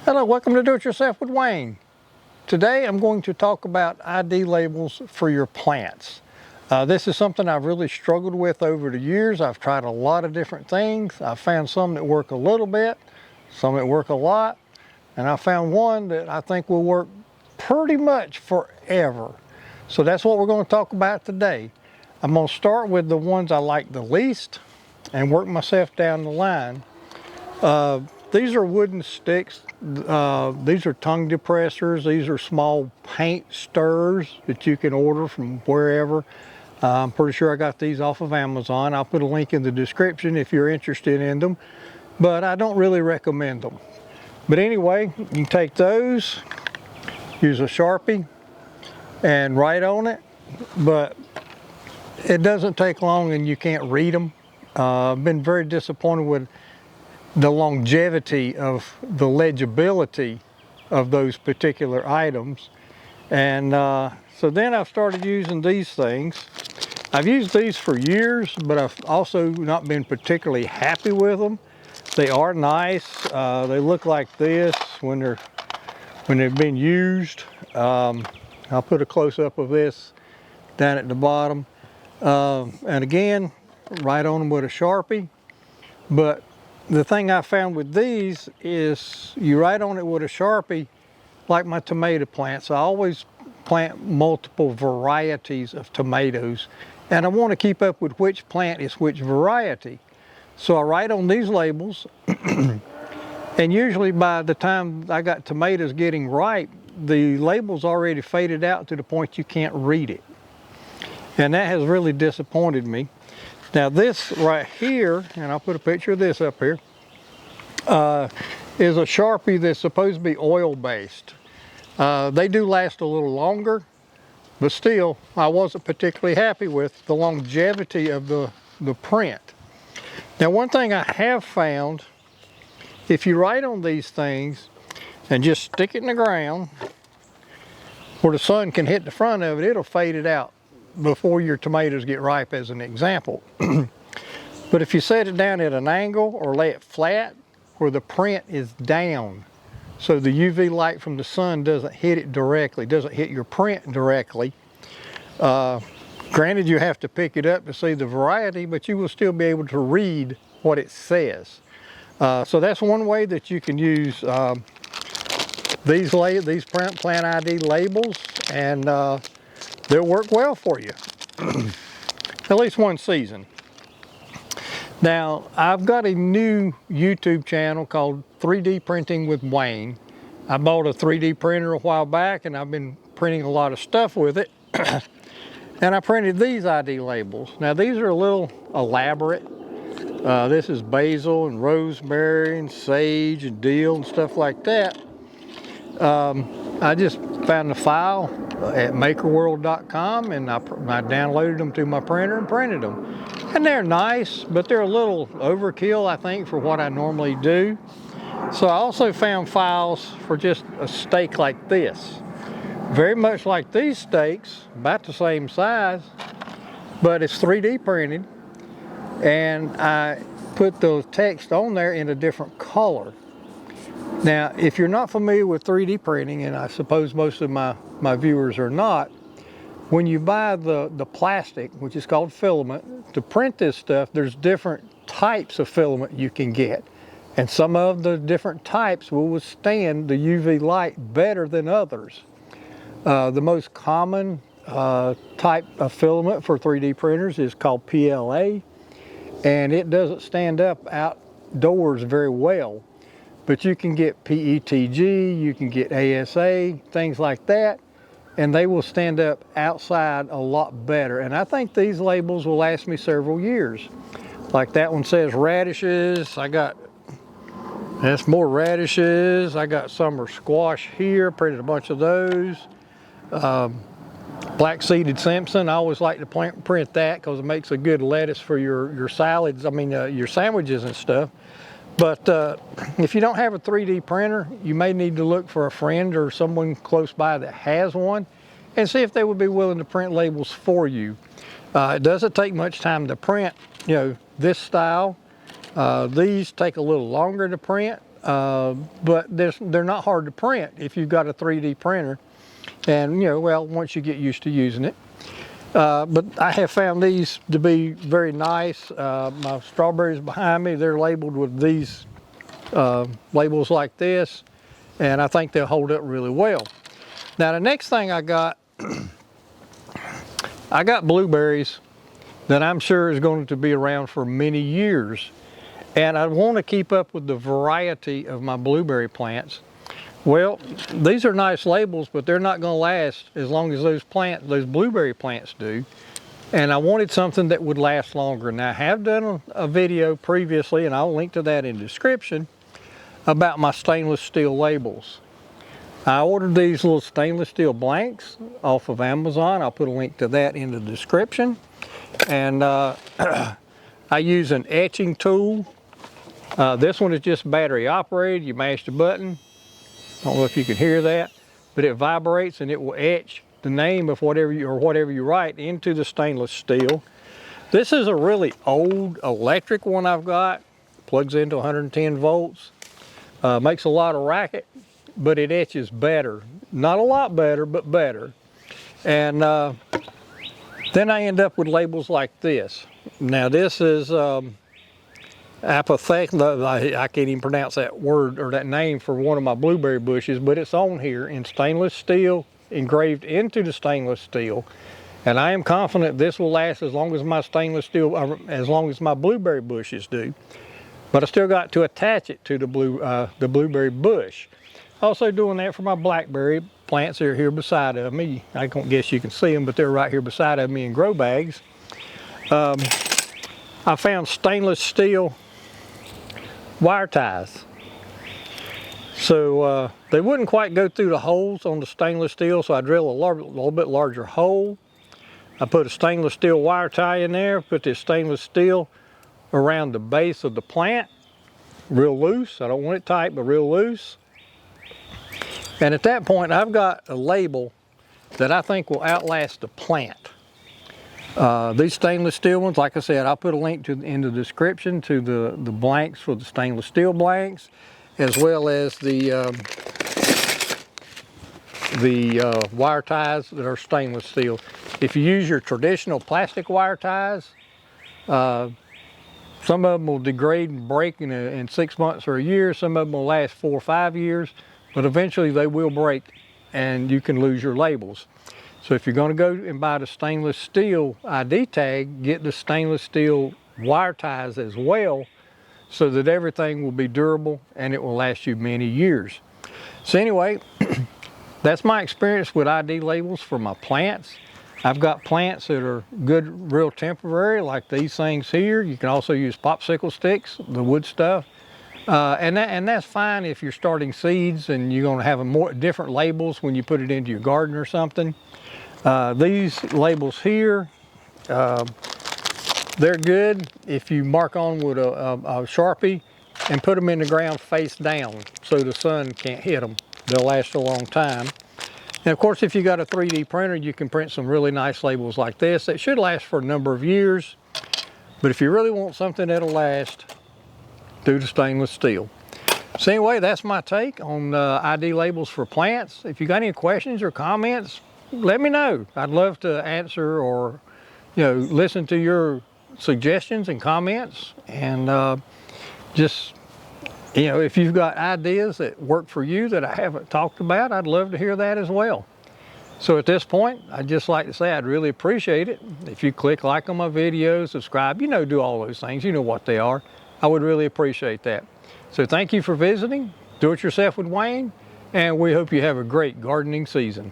Hello, welcome to Do It Yourself with Wayne. Today I'm going to talk about ID labels for your plants. This is something I've really struggled with over the years. I've tried a lot of different things. I've found some that work a little bit, some that work a lot, and I found one that I think will work pretty much forever. So that's what we're going to talk about today. I'm going to start with the ones I like the least and work myself down the line. These are wooden sticks. These are tongue depressors. These are small paint stirrers that you can order from wherever. I'm pretty sure I got these off of Amazon. I'll put a link in the description if you're interested in them, but I don't really recommend them. But anyway, you can take those, use a Sharpie and write on it, but it doesn't take long and you can't read them. I've been very disappointed with the longevity of the legibility of those particular items. And so then I've started using these things. I've used these for years, but I've also not been particularly happy with them. They are nice. They look like this when they've been used. I'll put a close-up of this down at the bottom. And again, write on them with a Sharpie. But the thing I found with these is you write on it with a Sharpie, like my tomato plants. I always plant multiple varieties of tomatoes, and I want to keep up with which plant is which variety. So I write on these labels, and usually by the time I got tomatoes getting ripe, the label's already faded out to the point you can't read it. And that has really disappointed me. Now this right here, and I'll put a picture of this up here, is a Sharpie that's supposed to be oil-based. They do last a little longer, but still, I wasn't particularly happy with the longevity of the print. Now one thing I have found, if you write on these things and just stick it in the ground where the sun can hit the front of it, it'll fade it out before your tomatoes get ripe, as an example. But if you set it down at an angle or lay it flat where the print is down, so the UV light from the sun doesn't hit it directly, doesn't hit your print directly. Granted, you have to pick it up to see the variety, but you will still be able to read what it says. So that's one way that you can use these plant ID labels, and they'll work well for you, at least one season. Now, I've got a new YouTube channel called 3D Printing with Wayne. I bought a 3D printer a while back, and I've been printing a lot of stuff with it. And I printed these ID labels. Now, these are a little elaborate. This is basil and rosemary and sage and dill and stuff like that. I just found the file at makerworld.com, and I downloaded them to my printer and printed them. And they're nice, but they're a little overkill, I think, for what I normally do. So I also found files for just a steak like this. Very much like these steaks, about the same size, but it's 3D printed. And I put the text on there in a different color. Now, if you're not familiar with 3D printing, and I suppose most of my viewers are not, when you buy the plastic, which is called filament, to print this stuff, there's different types of filament you can get. And some of the different types will withstand the UV light better than others. The most common type of filament for 3D printers is called PLA, and it doesn't stand up outdoors very well. But you can get PETG, you can get ASA, things like that, and they will stand up outside a lot better. And I think these labels will last me several years. Like that one says radishes. That's more radishes. I got summer squash here, printed a bunch of those. Black seeded Simpson, I always like to print that because it makes a good lettuce for your salads, your sandwiches and stuff. But if you don't have a 3D printer, you may need to look for a friend or someone close by that has one and see if they would be willing to print labels for you. It doesn't take much time to print, this style. These take a little longer to print, but they're not hard to print if you've got a 3D printer. And, you know, well, once you get used to using it. But I have found these to be very nice. My strawberries behind me, they're labeled with these labels like this, and I think they'll hold up really well. Now the next thing I got, I got blueberries that I'm sure is going to be around for many years, and I want to keep up with the variety of my blueberry plants. Well, these are nice labels, but they're not going to last as long as those blueberry plants do. And I wanted something that would last longer. Now I have done a video previously, and I'll link to that in the description, about my stainless steel labels. I ordered these little stainless steel blanks off of Amazon. I'll put a link to that in the description. And I use an etching tool. This one is just battery operated. You mash the button. I don't know if you can hear that, but it vibrates and it will etch the name of whatever you write into the stainless steel. This is a really old electric one I've got. Plugs into 110 volts. Makes a lot of racket, but it etches better. Not a lot better, but better. And then I end up with labels like this. Now this is apathetic, I can't even pronounce that word or that name for one of my blueberry bushes, but it's on here in stainless steel, engraved into the stainless steel. And I am confident this will last as long as my stainless steel, as long as my blueberry bushes do. But I still got to attach it to the blueberry bush. Also doing that for my blackberry plants that are here beside of me. I don't guess you can see them, but they're right here beside of me in grow bags. I found stainless steel wire ties. So they wouldn't quite go through the holes on the stainless steel, so I drill a little bit larger hole. I put a stainless steel wire tie in there, put this stainless steel around the base of the plant, real loose. I don't want it tight, but real loose. And at that point, I've got a label that I think will outlast the plant. These stainless steel ones, like I said, I'll put a link in the description to the blanks for the stainless steel blanks, as well as the wire ties that are stainless steel. If you use your traditional plastic wire ties, some of them will degrade and break in 6 months or a year. Some of them will last 4 or 5 years, but eventually they will break and you can lose your labels. So if you're going to go and buy the stainless steel ID tag, get the stainless steel wire ties as well, so that everything will be durable and it will last you many years. So anyway, that's my experience with ID labels for my plants. I've got plants that are good, real temporary, like these things here. You can also use popsicle sticks, the wood stuff. And that's fine if you're starting seeds and you're going to have different labels when you put it into your garden or something. These labels here, they're good if you mark on with a Sharpie and put them in the ground face down so the sun can't hit them. They'll last a long time. And of course, if you got a 3D printer, you can print some really nice labels like this that should last for a number of years. But if you really want something that'll last, do the stainless steel. So anyway, that's my take on ID labels for plants. If you got any questions or comments, let me know. I'd love to answer or, listen to your suggestions and comments. And just, if you've got ideas that work for you that I haven't talked about, I'd love to hear that as well. So at this point, I'd just like to say I'd really appreciate it if you click like on my videos, subscribe, do all those things. You know what they are. I would really appreciate that. So thank you for visiting. Do it yourself with Wayne, and we hope you have a great gardening season.